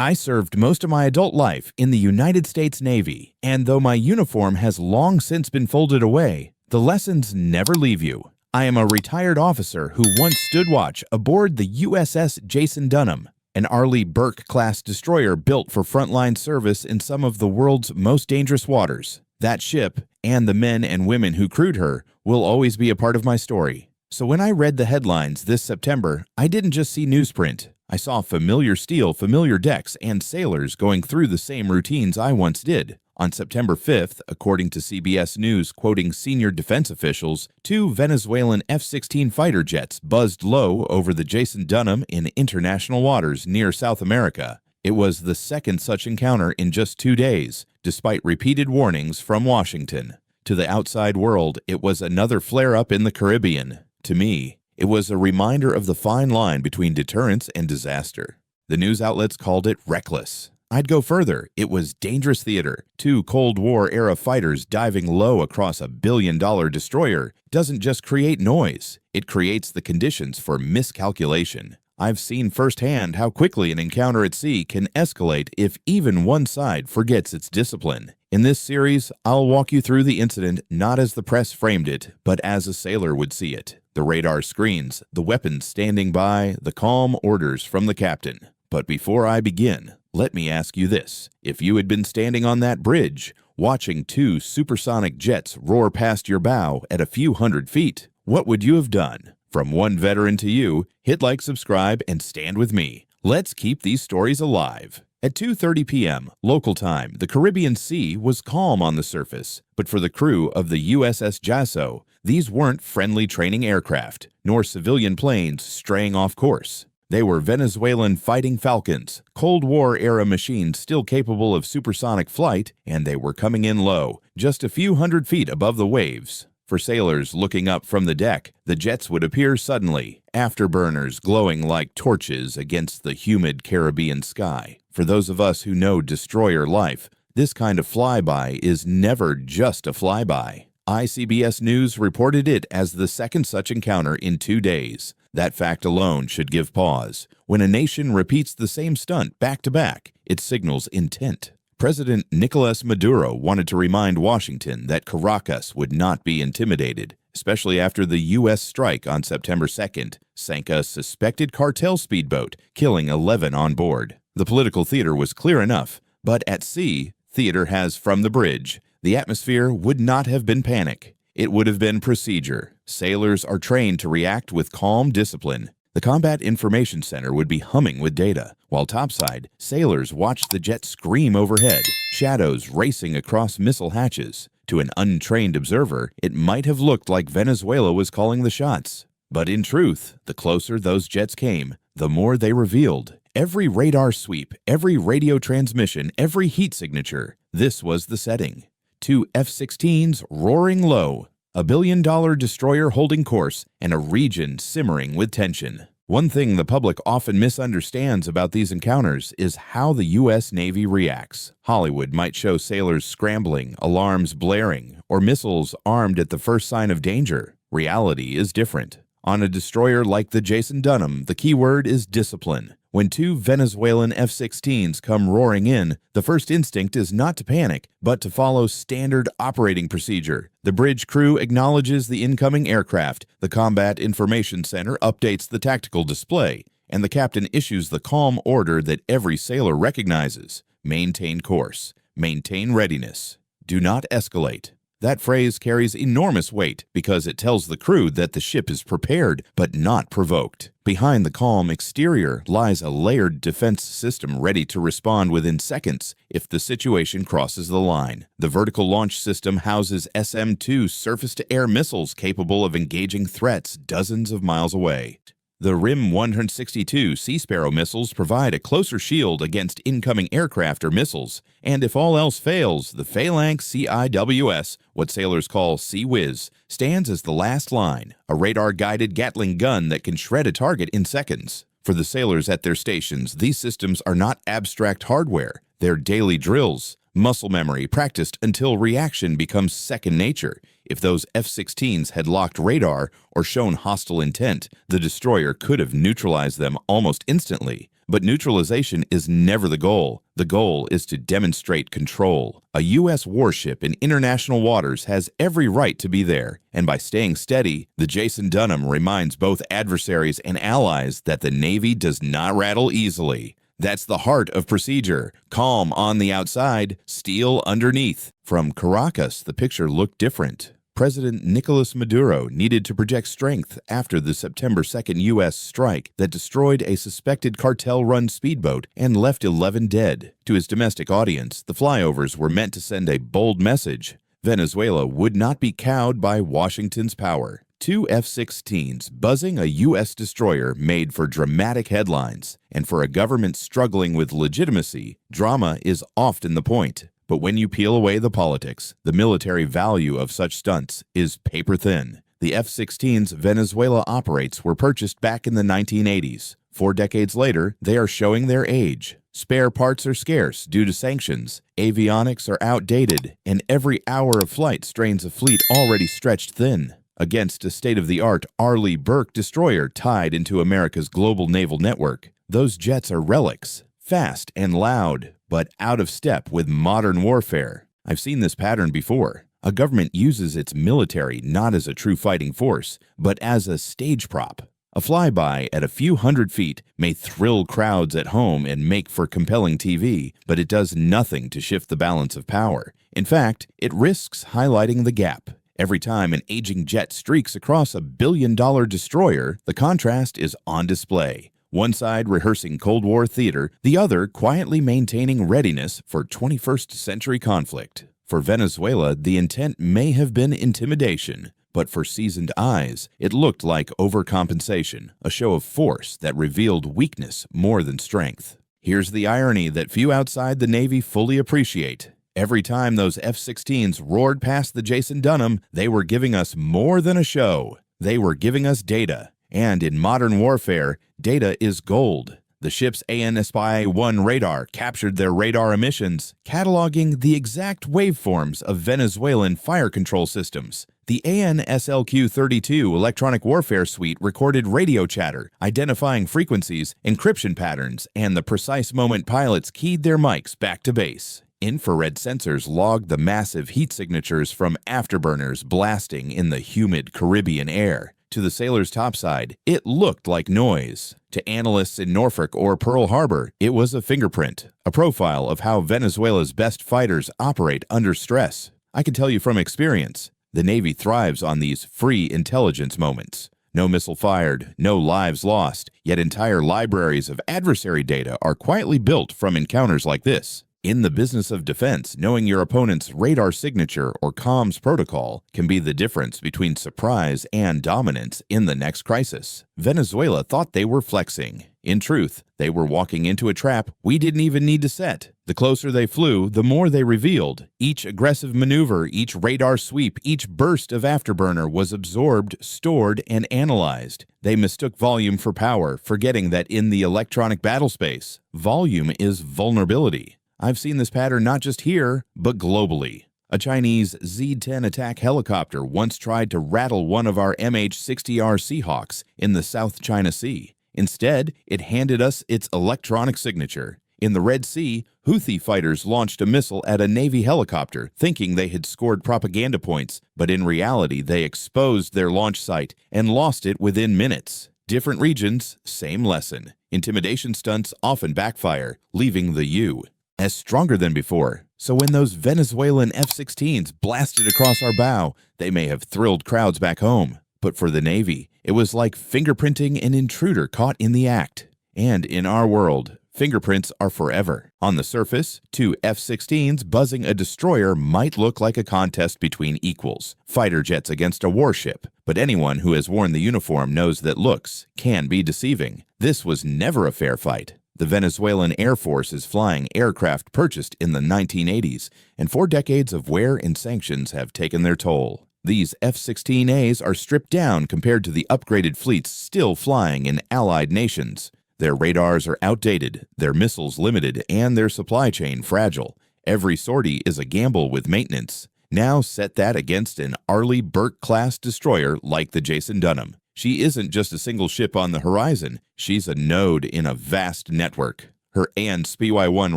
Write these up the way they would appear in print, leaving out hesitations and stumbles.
I served most of my adult life in the United States Navy, and though my uniform has long since been folded away, the lessons never leave you. I am a retired officer who once stood watch aboard the USS Jason Dunham, an Arleigh Burke class destroyer built for frontline service in some of the world's most dangerous waters. That ship, and the men and women who crewed her, will always be a part of my story. So when I read the headlines this September, I didn't just see newsprint. I saw familiar steel, familiar decks, and sailors going through the same routines I once did. On September 5th, according to CBS News quoting senior defense officials, 2 Venezuelan F-16 fighter jets buzzed low over the Jason Dunham in international waters near South America. It was the second such encounter in just 2 days, despite repeated warnings from Washington. To the outside world, it was another flare-up in the Caribbean. To me, it was a reminder of the fine line between deterrence and disaster. The news outlets called it reckless. I'd go further. It was dangerous theater. 2 Cold War-era fighters diving low across a billion-dollar destroyer doesn't just create noise. It creates the conditions for miscalculation. I've seen firsthand how quickly an encounter at sea can escalate if even one side forgets its discipline. In this series, I'll walk you through the incident not as the press framed it, but as a sailor would see it. The radar screens, the weapons standing by, the calm orders from the captain. But before I begin, let me ask you this. If you had been standing on that bridge, watching 2 supersonic jets roar past your bow at a few hundred feet, what would you have done? From one veteran to you, hit like, subscribe, and stand with me. Let's keep these stories alive. At 2:30 p.m. local time, the Caribbean Sea was calm on the surface, but for the crew of the USS Jason, these weren't friendly training aircraft, nor civilian planes straying off course. They were Venezuelan Fighting Falcons, Cold War-era machines still capable of supersonic flight, and they were coming in low, just a few hundred feet above the waves. For sailors looking up from the deck, the jets would appear suddenly, afterburners glowing like torches against the humid Caribbean sky. For those of us who know destroyer life, this kind of flyby is never just a flyby. ICBS News reported it as the second such encounter in 2 days. That fact alone should give pause. When a nation repeats the same stunt back to back, it signals intent. President Nicolas Maduro wanted to remind Washington that Caracas would not be intimidated, especially after the U.S. strike on September 2nd sank a suspected cartel speedboat, killing 11 on board. The political theater was clear enough, but at sea, theater has from the bridge. The atmosphere would not have been panic. It would have been procedure. Sailors are trained to react with calm discipline. The Combat Information Center would be humming with data, while topside, sailors watched the jet scream overhead, shadows racing across missile hatches. To an untrained observer, it might have looked like Venezuela was calling the shots. But in truth, the closer those jets came, the more they revealed. Every radar sweep, every radio transmission, every heat signature, this was the setting. 2 F-16s roaring low, a billion-dollar destroyer holding course, and a region simmering with tension. One thing the public often misunderstands about these encounters is how the U.S. Navy reacts. Hollywood might show sailors scrambling, alarms blaring, or missiles armed at the first sign of danger. Reality is different. On a destroyer like the Jason Dunham, the key word is discipline. When 2 Venezuelan F-16s come roaring in, the first instinct is not to panic, but to follow standard operating procedure. The bridge crew acknowledges the incoming aircraft, the Combat Information Center updates the tactical display, and the captain issues the calm order that every sailor recognizes. Maintain course. Maintain readiness. Do not escalate. That phrase carries enormous weight because it tells the crew that the ship is prepared but not provoked. Behind the calm exterior lies a layered defense system ready to respond within seconds if the situation crosses the line. The vertical launch system houses SM-2 surface-to-air missiles capable of engaging threats dozens of miles away. The RIM-162 Sea Sparrow missiles provide a closer shield against incoming aircraft or missiles, and if all else fails, the Phalanx CIWS, what sailors call Sea Whiz, stands as the last line, a radar-guided Gatling gun that can shred a target in seconds. For the sailors at their stations, these systems are not abstract hardware, they're daily drills, muscle memory practiced until reaction becomes second nature. If those F-16s had locked radar or shown hostile intent, the destroyer could have neutralized them almost instantly. But neutralization is never the goal. The goal is to demonstrate control. A U.S. warship in international waters has every right to be there, and by staying steady, the Jason Dunham reminds both adversaries and allies that the Navy does not rattle easily. That's the heart of procedure. Calm on the outside, steel underneath. From Caracas, the picture looked different. President Nicolas Maduro needed to project strength after the September 2nd U.S. strike that destroyed a suspected cartel-run speedboat and left 11 dead. To his domestic audience, the flyovers were meant to send a bold message. Venezuela would not be cowed by Washington's power. Two F-16s buzzing a U.S. destroyer made for dramatic headlines, and for a government struggling with legitimacy, drama is often the point. But when you peel away the politics, the military value of such stunts is paper thin. The F-16s Venezuela operates were purchased back in the 1980s. 4 decades later, they are showing their age. Spare parts are scarce due to sanctions, avionics are outdated, and every hour of flight strains a fleet already stretched thin. Against a state-of-the-art Arleigh Burke destroyer tied into America's global naval network, those jets are relics, fast and loud, but out of step with modern warfare. I've seen this pattern before. A government uses its military not as a true fighting force, but as a stage prop. A flyby at a few hundred feet may thrill crowds at home and make for compelling TV, but it does nothing to shift the balance of power. In fact, it risks highlighting the gap. Every time an aging jet streaks across a billion-dollar destroyer, the contrast is on display. One side rehearsing Cold War theater, the other quietly maintaining readiness for 21st century conflict. For Venezuela, the intent may have been intimidation, but for seasoned eyes, it looked like overcompensation, a show of force that revealed weakness more than strength. Here's the irony that few outside the Navy fully appreciate. Every time those F-16s roared past the Jason Dunham, they were giving us more than a show. They were giving us data. And in modern warfare, data is gold. The ship's AN/SPY-1 radar captured their radar emissions, cataloging the exact waveforms of Venezuelan fire control systems. The AN/SLQ-32 electronic warfare suite recorded radio chatter, identifying frequencies, encryption patterns, and the precise moment pilots keyed their mics back to base. Infrared sensors logged the massive heat signatures from afterburners blasting in the humid Caribbean air. To the sailors topside, it looked like noise. To analysts in Norfolk or Pearl Harbor, it was a fingerprint, a profile of how Venezuela's best fighters operate under stress. I can tell you from experience, the Navy thrives on these free intelligence moments. No missile fired, no lives lost, yet entire libraries of adversary data are quietly built from encounters like this. In the business of defense, knowing your opponent's radar signature or comms protocol can be the difference between surprise and dominance in the next crisis. Venezuela thought they were flexing. In truth, they were walking into a trap we didn't even need to set. The closer they flew, the more they revealed. Each aggressive maneuver, each radar sweep, each burst of afterburner was absorbed, stored, and analyzed. They mistook volume for power, forgetting that in the electronic battlespace, volume is vulnerability. I've seen this pattern not just here, but globally. A Chinese Z-10 attack helicopter once tried to rattle one of our MH-60R Seahawks in the South China Sea. Instead, it handed us its electronic signature. In the Red Sea, Houthi fighters launched a missile at a Navy helicopter, thinking they had scored propaganda points, but in reality they exposed their launch site and lost it within minutes. Different regions, same lesson. Intimidation stunts often backfire, leaving the U as stronger than before. So when those Venezuelan F-16s blasted across our bow, they may have thrilled crowds back home. But for the Navy, it was like fingerprinting an intruder caught in the act. And in our world, fingerprints are forever. On the surface, two F-16s buzzing a destroyer might look like a contest between equals, fighter jets against a warship. But anyone who has worn the uniform knows that looks can be deceiving. This was never a fair fight. The Venezuelan Air Force is flying aircraft purchased in the 1980s, and 4 decades of wear and sanctions have taken their toll. These F-16As are stripped down compared to the upgraded fleets still flying in allied nations. Their radars are outdated, their missiles limited, and their supply chain fragile. Every sortie is a gamble with maintenance. Now set that against an Arleigh Burke-class destroyer like the Jason Dunham. She isn't just a single ship on the horizon, she's a node in a vast network. Her AN/SPY-1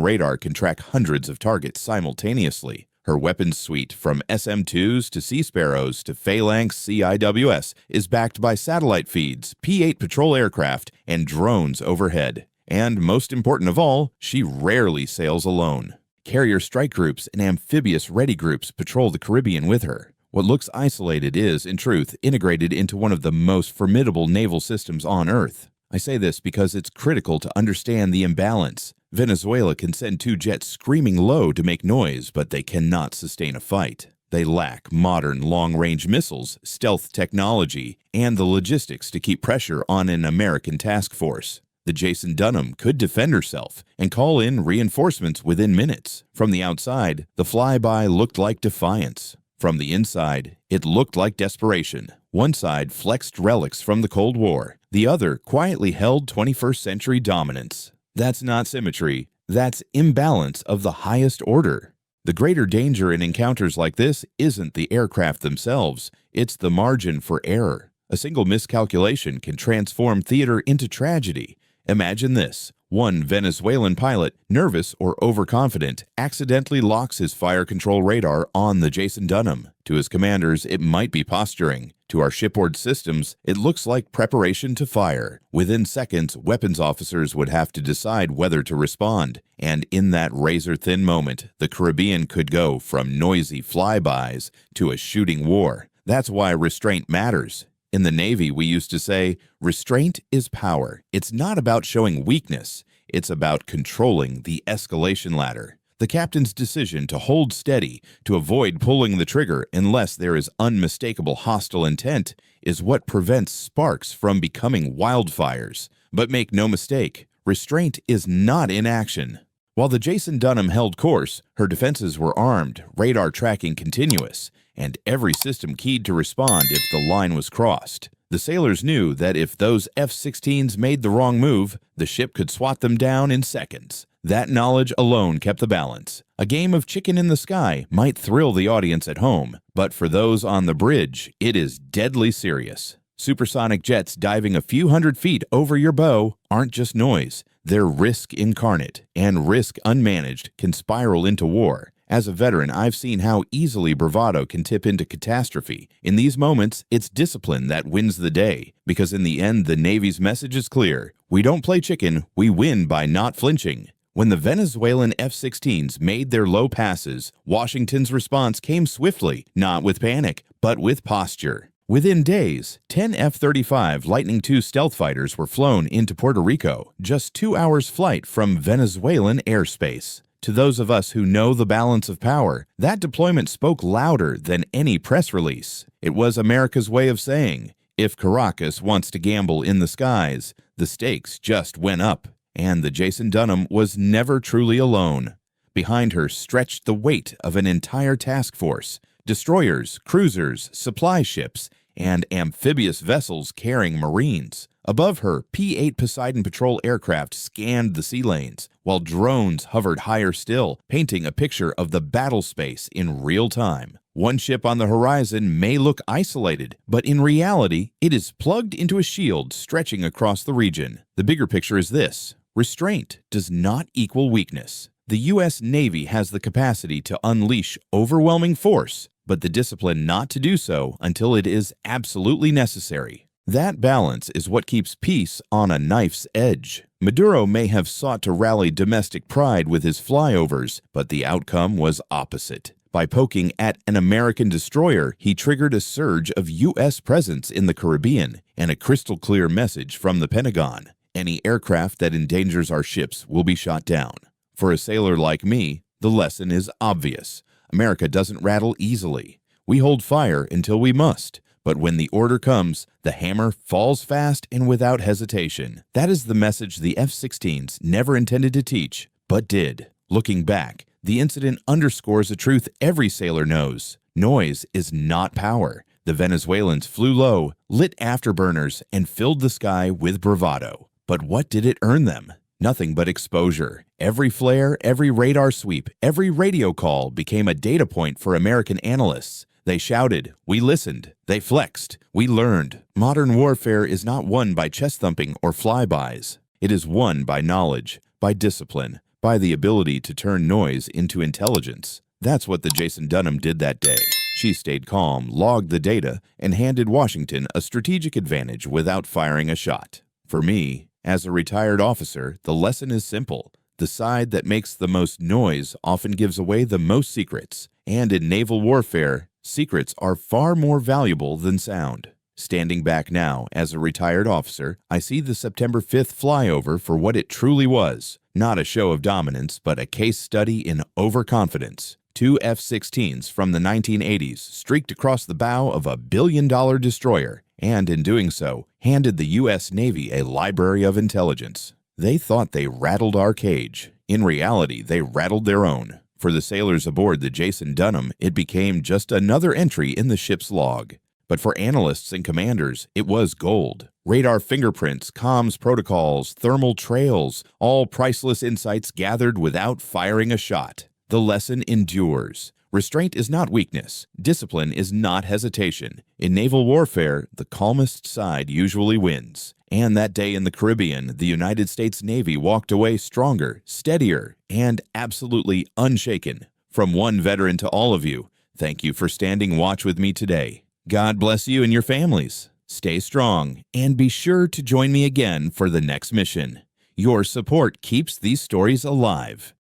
radar can track hundreds of targets simultaneously. Her weapons suite, from SM-2s to Sea Sparrows to Phalanx CIWS, is backed by satellite feeds, P-8 patrol aircraft, and drones overhead. And most important of all, she rarely sails alone. Carrier strike groups and amphibious ready groups patrol the Caribbean with her. What looks isolated is, in truth, integrated into one of the most formidable naval systems on Earth. I say this because it's critical to understand the imbalance. Venezuela can send 2 jets screaming low to make noise, but they cannot sustain a fight. They lack modern long-range missiles, stealth technology, and the logistics to keep pressure on an American task force. The Jason Dunham could defend herself and call in reinforcements within minutes. From the outside, the flyby looked like defiance. From the inside, it looked like desperation. One side flexed relics from the Cold War. The other quietly held 21st century dominance. That's not symmetry. That's imbalance of the highest order. The greater danger in encounters like this isn't the aircraft themselves. It's the margin for error. A single miscalculation can transform theater into tragedy. Imagine this. One Venezuelan pilot, nervous or overconfident, accidentally locks his fire control radar on the Jason Dunham. To his commanders, it might be posturing. To our shipboard systems, it looks like preparation to fire. Within seconds, weapons officers would have to decide whether to respond. And in that razor-thin moment, the Caribbean could go from noisy flybys to a shooting war. That's why restraint matters. In the Navy, we used to say, restraint is power. It's not about showing weakness. It's about controlling the escalation ladder. The captain's decision to hold steady, to avoid pulling the trigger unless there is unmistakable hostile intent, is what prevents sparks from becoming wildfires. But make no mistake, restraint is not inaction. While the Jason Dunham held course, her defenses were armed, radar tracking continuous, and every system keyed to respond if the line was crossed. The sailors knew that if those F-16s made the wrong move, the ship could swat them down in seconds. That knowledge alone kept the balance. A game of chicken in the sky might thrill the audience at home, but for those on the bridge, it is deadly serious. Supersonic jets diving a few hundred feet over your bow aren't just noise. They're risk incarnate, and risk unmanaged can spiral into war. As a veteran, I've seen how easily bravado can tip into catastrophe. In these moments, it's discipline that wins the day, because in the end, the Navy's message is clear. We don't play chicken, we win by not flinching. When the Venezuelan F-16s made their low passes, Washington's response came swiftly, not with panic, but with posture. Within days, 10 F-35 Lightning II stealth fighters were flown into Puerto Rico, just 2 hours' flight from Venezuelan airspace. To those of us who know the balance of power, that deployment spoke louder than any press release. It was America's way of saying, if Caracas wants to gamble in the skies, the stakes just went up. And the Jason Dunham was never truly alone. Behind her stretched the weight of an entire task force, destroyers, cruisers, supply ships, and amphibious vessels carrying Marines. Above her, P-8 Poseidon patrol aircraft scanned the sea lanes, while drones hovered higher still, painting a picture of the battle space in real time. One ship on the horizon may look isolated, but in reality, it is plugged into a shield stretching across the region. The bigger picture is this: restraint does not equal weakness. The U.S. Navy has the capacity to unleash overwhelming force, but the discipline not to do so until it is absolutely necessary. That balance is what keeps peace on a knife's edge. Maduro may have sought to rally domestic pride with his flyovers, but the outcome was opposite. By poking at an American destroyer, he triggered a surge of U.S. presence in the Caribbean and a crystal-clear message from the Pentagon. Any aircraft that endangers our ships will be shot down. For a sailor like me, the lesson is obvious. America doesn't rattle easily. We hold fire until we must. But when the order comes, the hammer falls fast and without hesitation. That is the message the F-16s never intended to teach, but did. Looking back, the incident underscores a truth every sailor knows. Noise is not power. The Venezuelans flew low, lit afterburners, and filled the sky with bravado. But what did it earn them? Nothing but exposure. Every flare, every radar sweep, every radio call became a data point for American analysts. They shouted, we listened. They flexed, we learned. Modern warfare is not won by chest thumping or flybys. It is won by knowledge, by discipline, by the ability to turn noise into intelligence. That's what the Jason Dunham did that day. She stayed calm, logged the data, and handed Washington a strategic advantage without firing a shot. For me, as a retired officer, the lesson is simple. The side that makes the most noise often gives away the most secrets. And in naval warfare, secrets are far more valuable than sound. Standing back now, as a retired officer, I see the September 5th flyover for what it truly was. Not a show of dominance, but a case study in overconfidence. 2 F-16s from the 1980s streaked across the bow of a billion-dollar destroyer, and in doing so, handed the U.S. Navy a library of intelligence. They thought they rattled our cage. In reality, they rattled their own. For the sailors aboard the Jason Dunham, it became just another entry in the ship's log. But for analysts and commanders, it was gold. Radar fingerprints, comms protocols, thermal trails, all priceless insights gathered without firing a shot. The lesson endures. Restraint is not weakness. Discipline is not hesitation. In naval warfare, the calmest side usually wins. And that day in the Caribbean, the United States Navy walked away stronger, steadier, and absolutely unshaken. From one veteran to all of you, thank you for standing watch with me today. God bless you and your families. Stay strong, and be sure to join me again for the next mission. Your support keeps these stories alive.